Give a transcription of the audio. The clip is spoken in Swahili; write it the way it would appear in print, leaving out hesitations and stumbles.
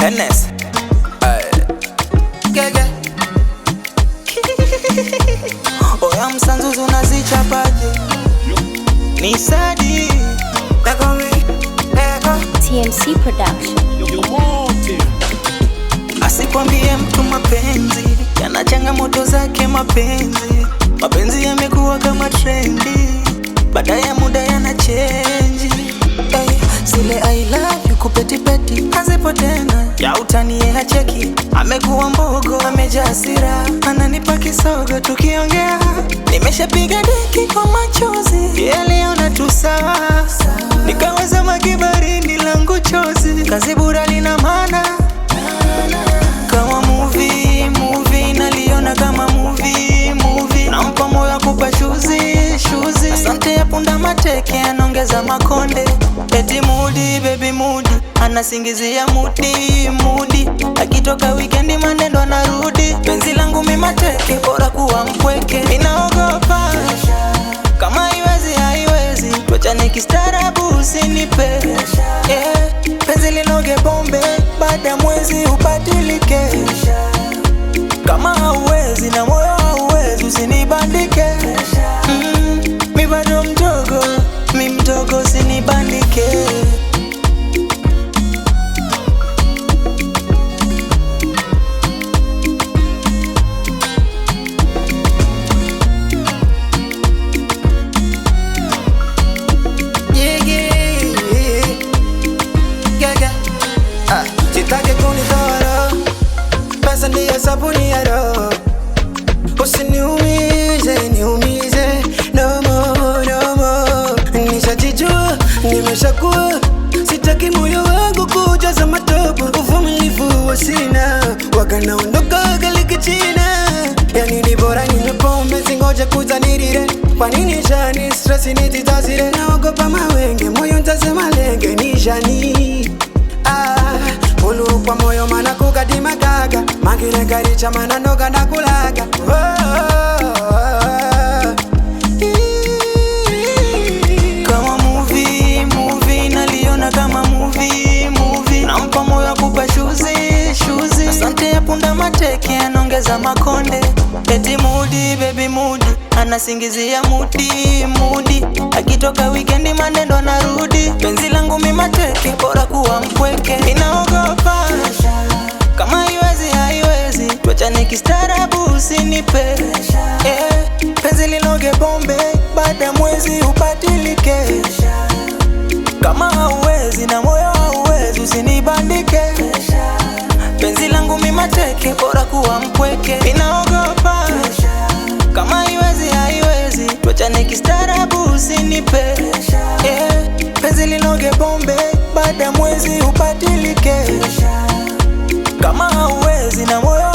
NS Gege Oya msanzuzu nazichapaje ni sadi TMC Production. Asikwambie mtu mapenzi yana changamoto zake. Mapenzi yamekuwa kama trendi, baada ya muda yana change. Zile I love you kupetipeti hazipo tena, ya utani ya cheki amekuwa mbogo, amejaa hasira, ananipa kisogo tukiongea. Nimeshapiga deki kwa machozi, leo na tu sawa, nikaweza makibarini langu chozi. Kazi bura lina maana kama movie, naliona kama movie. Nampa moyo kupa shuzi. Asante ya punda mateke anaongeza makonde. Eti moody, baby moody, anasingizia moody. Akitoka weekendi manendo anarudi. Penzi langu mimi mateke, bora kuwa mpweke. Ninaogopa kama haiwezi, tuachane kistaarabu usinipe. Penzi linoge bombe, baada mwezi ubadilike. Kama hauwezi na moyo hauwezi usinibandike. Mi bado mdogo, mi mdogo usinibandike. Sitaki kunidhara, pesa ndiyo sabuni ya roho. Usiniumize, no more. Nishajijua, nimeshakuwa, sitaki moyo wangu kujaza matopo. Uvumilivu wa sina, waga naondoka galiki china. Yani ni bora ninywe pombe, singoje kuzanirire. Kwa nini jani, stress nititazire. Naogopa mawenge, moyo ntasema lenge nijani. Ulu kwa moyo mana kukadima gaga, mangire garicha mana noga nakulaga. Kama movie, naliona kama movie. Nampa moyo kupa shuzi. Asante ya punda mateke anaongeza makonde. Eti moody, baby moody, anasingizia moody. Akitoka weekendi manendo anarudi. Penzi langu mimi mateke, bora kuwa mpweke. Ninaogopa kama haiwezi, tuachane kistaarabu usinipe. Penzi linoge bombe, baada mwezi ubadilike. Kama hauwezi na moyo hauwezi usinibandike. Penzi langu mimi mateke, bora kuwa mpweke. Ninaogopa kama haiwezi, tuachane kistaarabu usinipe. Penzi linoge bombe, baada mwezi ubadilike. Kama hauwezi na moyo